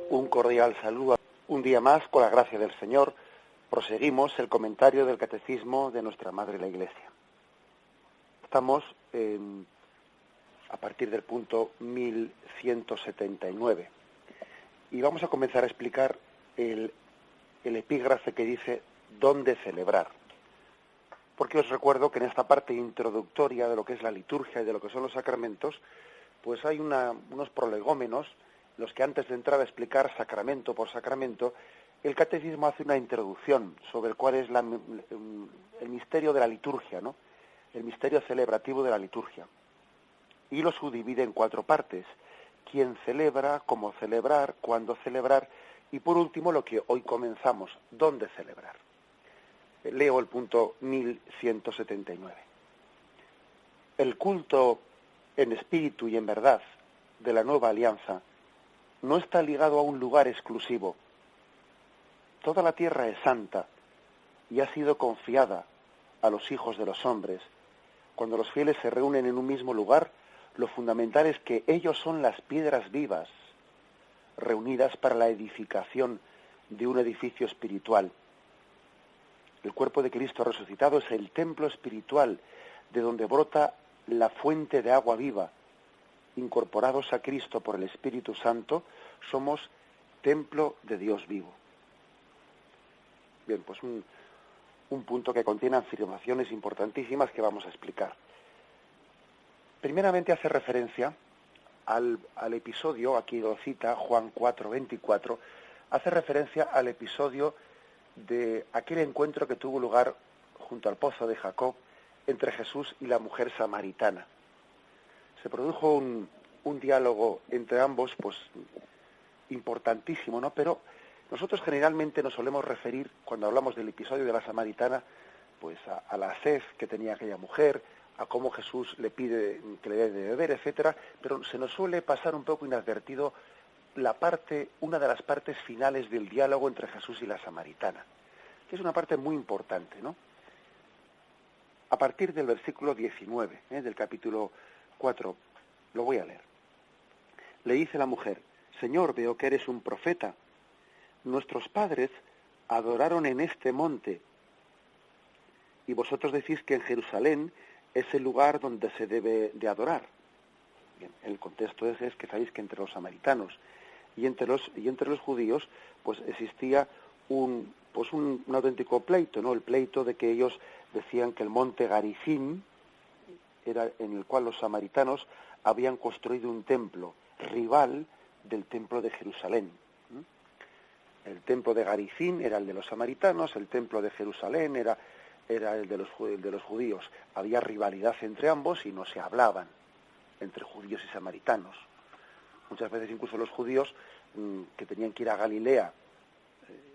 Un cordial saludo. Un día más, con la gracia del Señor, proseguimos el comentario del Catecismo de nuestra Madre la Iglesia. Estamos a partir del punto 1179 y vamos a comenzar a explicar el epígrafe que dice ¿dónde celebrar? Porque os recuerdo que en esta parte introductoria de lo que es la liturgia y de lo que son los sacramentos, pues hay unos prolegómenos en los que antes de entrar a explicar sacramento por sacramento, el catecismo hace una introducción sobre cuál es el misterio de la liturgia, ¿no? El misterio celebrativo de la liturgia. Y lo subdivide en 4 partes: quién celebra, cómo celebrar, cuándo celebrar, y por último lo que hoy comenzamos, dónde celebrar. Leo el punto 1179. El culto en espíritu y en verdad de la nueva alianza no está ligado a un lugar exclusivo. Toda la tierra es santa y ha sido confiada a los hijos de los hombres. Cuando los fieles se reúnen en un mismo lugar, lo fundamental es que ellos son las piedras vivas, reunidas para la edificación de un edificio espiritual. El cuerpo de Cristo resucitado es el templo espiritual de donde brota la fuente de agua viva. Incorporados a Cristo por el Espíritu Santo, somos templo de Dios vivo. Bien, pues un punto que contiene afirmaciones importantísimas que vamos a explicar. Primeramente hace referencia al episodio, aquí lo cita Juan 4:24, hace referencia al episodio de aquel encuentro que tuvo lugar junto al pozo de Jacob entre Jesús y la mujer samaritana. Se produjo un diálogo entre ambos, pues importantísimo, ¿no? Pero nosotros generalmente nos solemos referir, cuando hablamos del episodio de la samaritana, pues a la sed que tenía aquella mujer, a cómo Jesús le pide que le dé de beber, etcétera, pero se nos suele pasar un poco inadvertido una de las partes finales del diálogo entre Jesús y la samaritana, que es una parte muy importante, ¿no? A partir del versículo 19, del capítulo 4, lo voy a leer. Le dice la mujer: Señor, veo que eres un profeta. Nuestros padres adoraron en este monte, y vosotros decís que en Jerusalén es el lugar donde se debe de adorar. Bien, el contexto es que sabéis que entre los samaritanos y entre los judíos, pues existía un auténtico pleito, ¿no? El pleito de que ellos decían que el monte Garizim era en el cual los samaritanos habían construido un templo rival del templo de Jerusalén. El templo de Garizim era el de los samaritanos, el templo de Jerusalén era el de los judíos. Había rivalidad entre ambos y no se hablaban entre judíos y samaritanos. Muchas veces incluso los judíos que tenían que ir a Galilea,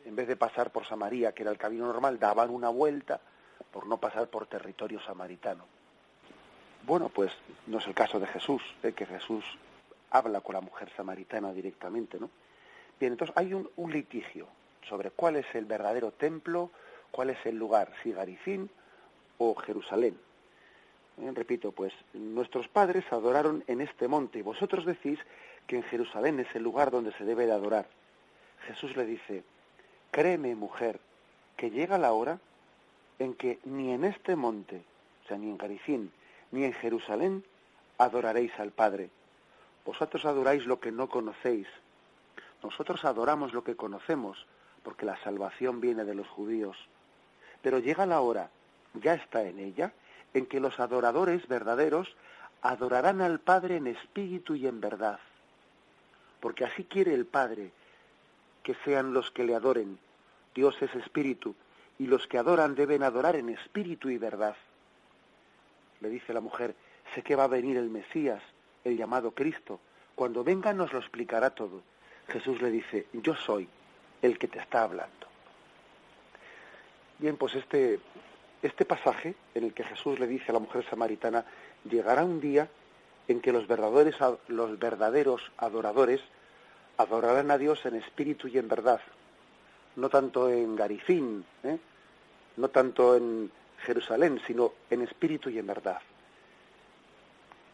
en vez de pasar por Samaria, que era el camino normal, daban una vuelta por no pasar por territorio samaritano. Bueno, pues no es el caso de Jesús, que Jesús habla con la mujer samaritana directamente, ¿no? Bien, entonces hay un litigio sobre cuál es el verdadero templo, cuál es el lugar, si Garizim o Jerusalén. Repito, pues nuestros padres adoraron en este monte y vosotros decís que en Jerusalén es el lugar donde se debe de adorar. Jesús le dice: créeme, mujer, que llega la hora en que ni en este monte, o sea, ni en Garizim, ni en Jerusalén, adoraréis al Padre. Vosotros adoráis lo que no conocéis. Nosotros adoramos lo que conocemos, porque la salvación viene de los judíos. Pero llega la hora, ya está en ella, en que los adoradores verdaderos adorarán al Padre en espíritu y en verdad. Porque así quiere el Padre que sean los que le adoren. Dios es espíritu, y los que adoran deben adorar en espíritu y verdad. Le dice la mujer: sé que va a venir el Mesías, el llamado Cristo. Cuando venga nos lo explicará todo. Jesús le dice: yo soy el que te está hablando. Bien, pues este pasaje en el que Jesús le dice a la mujer samaritana: llegará un día en que los verdaderos adoradores adorarán a Dios en espíritu y en verdad, no tanto en Garizim, no tanto en Jerusalén, sino en espíritu y en verdad.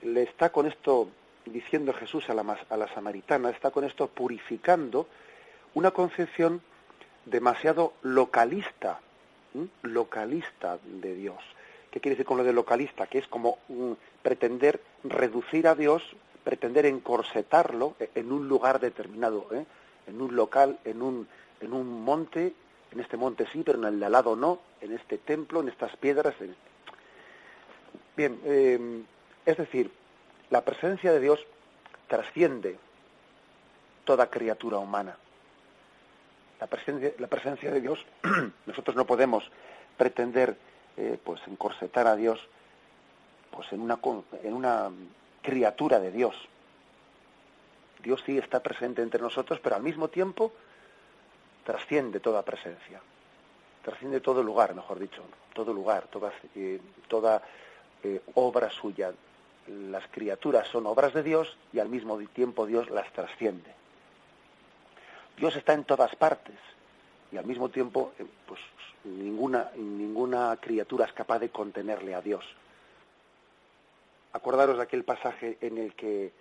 Le está con esto diciendo Jesús a la samaritana, está con esto purificando una concepción demasiado localista, localista de Dios. ¿Qué quiere decir con lo de localista? Que es como pretender reducir a Dios, pretender encorsetarlo en un lugar determinado, en un local, en un monte, en este monte sí, pero en el de al lado no, en este templo, en estas piedras. Bien, es decir, la presencia de Dios trasciende toda criatura humana. La presencia de Dios, nosotros no podemos pretender pues encorsetar a Dios pues en una criatura de Dios. Dios sí está presente entre nosotros, pero al mismo tiempo trasciende toda presencia, trasciende todo lugar, mejor dicho, todo lugar, toda obra suya. Las criaturas son obras de Dios y al mismo tiempo Dios las trasciende. Dios está en todas partes y al mismo tiempo pues ninguna criatura es capaz de contenerle a Dios. Acordaros de aquel pasaje en el que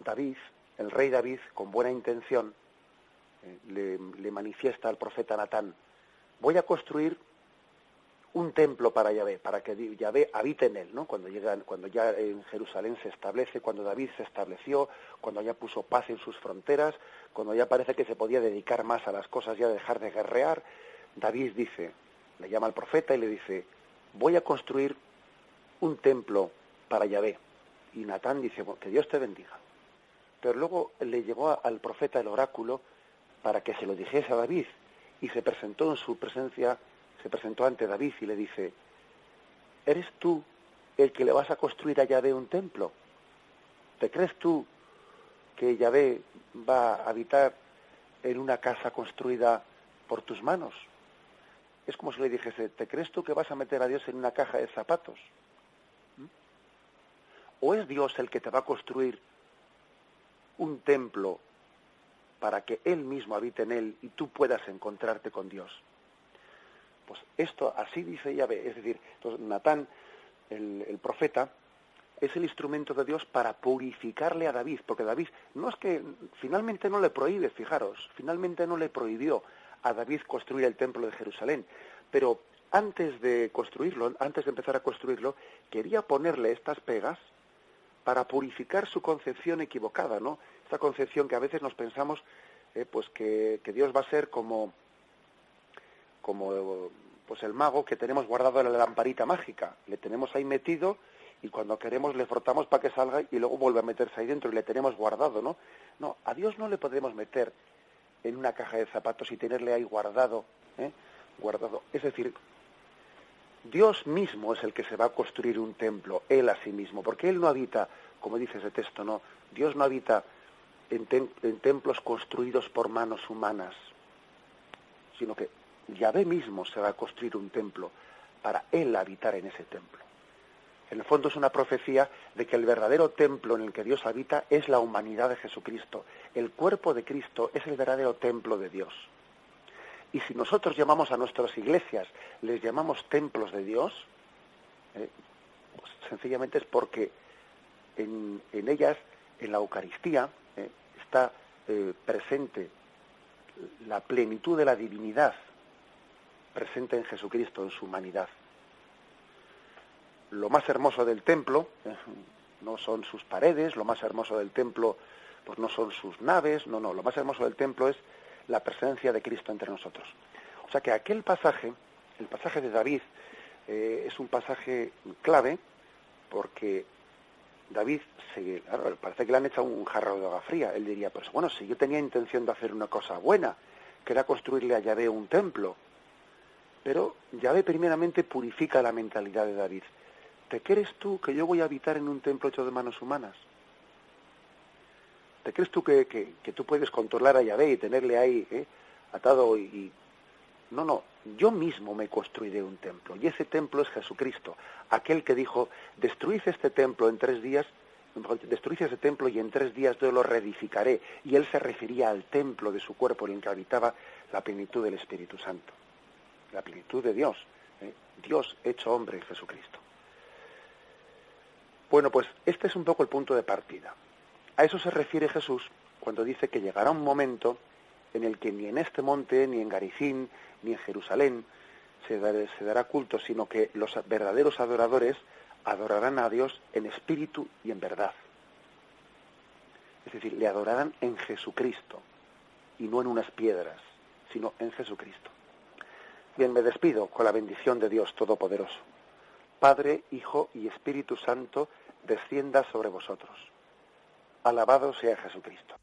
David, el rey David, con buena intención, le manifiesta al profeta Natán: voy a construir un templo para Yahvé, para que Yahvé habite en él, ¿no? Cuando ya en Jerusalén se establece, cuando David se estableció, cuando ya puso paz en sus fronteras, cuando ya parece que se podía dedicar más a las cosas, ya dejar de guerrear, David le llama al profeta y le dice: voy a construir un templo para Yahvé. Y Natán dice: bueno, que Dios te bendiga. Pero luego le llegó al profeta el oráculo para que se lo dijese a David, y se presentó en su presencia, se presentó ante David y le dice: ¿eres tú el que le vas a construir a Yahvé un templo? ¿Te crees tú que Yahvé va a habitar en una casa construida por tus manos? Es como si le dijese: ¿te crees tú que vas a meter a Dios en una caja de zapatos? ¿O es Dios el que te va a construir un templo para que Él mismo habite en él y tú puedas encontrarte con Dios? Pues esto, así dice Yahvé. Es decir, entonces Natán, el profeta, es el instrumento de Dios para purificarle a David, porque David no es que finalmente no le prohíbe, fijaros, finalmente no le prohibió a David construir el templo de Jerusalén, pero antes de construirlo, antes de empezar a construirlo, quería ponerle estas pegas para purificar su concepción equivocada, ¿no? Esta concepción que a veces nos pensamos pues que Dios va a ser como pues el mago que tenemos guardado en la lamparita mágica. Le tenemos ahí metido y cuando queremos le frotamos para que salga y luego vuelve a meterse ahí dentro y le tenemos guardado, ¿no? No, a Dios no le podemos meter en una caja de zapatos y tenerle ahí guardado, guardado. Es decir, Dios mismo es el que se va a construir un templo, Él a sí mismo, porque Él no habita, como dice ese texto, no, Dios no habita en templos construidos por manos humanas, sino que Yahvé mismo se va a construir un templo para Él habitar en ese templo. En el fondo es una profecía de que el verdadero templo en el que Dios habita es la humanidad de Jesucristo. El cuerpo de Cristo es el verdadero templo de Dios. Y si nosotros llamamos a nuestras iglesias, les llamamos templos de Dios, pues sencillamente es porque en ellas, en la Eucaristía, está presente la plenitud de la divinidad, presente en Jesucristo, en su humanidad. Lo más hermoso del templo no son sus paredes, lo más hermoso del templo pues no son sus naves, no, lo más hermoso del templo es la presencia de Cristo entre nosotros. O sea que aquel pasaje, el pasaje de David, es un pasaje clave porque David, parece que le han echado un jarro de agua fría. Él diría: pues bueno, si yo tenía intención de hacer una cosa buena, que era construirle a Yahvé un templo, pero Yahvé primeramente purifica la mentalidad de David. ¿Te crees tú que yo voy a habitar en un templo hecho de manos humanas? ¿Te crees tú que tú puedes controlar a Yahvé y tenerle ahí atado y... No, yo mismo me construiré un templo, y ese templo es Jesucristo, aquel que dijo: destruid este templo en 3 días, destruid ese templo y en 3 días yo lo reedificaré. Y él se refería al templo de su cuerpo en el que habitaba la plenitud del Espíritu Santo, la plenitud de Dios, Dios hecho hombre en Jesucristo. Bueno, pues este es un poco el punto de partida. A eso se refiere Jesús cuando dice que llegará un momento en el que ni en este monte, ni en Garizim, ni en Jerusalén se dará culto, sino que los verdaderos adoradores adorarán a Dios en espíritu y en verdad. Es decir, le adorarán en Jesucristo, y no en unas piedras, sino en Jesucristo. Bien, me despido con la bendición de Dios Todopoderoso. Padre, Hijo y Espíritu Santo, descienda sobre vosotros. Alabado sea Jesucristo.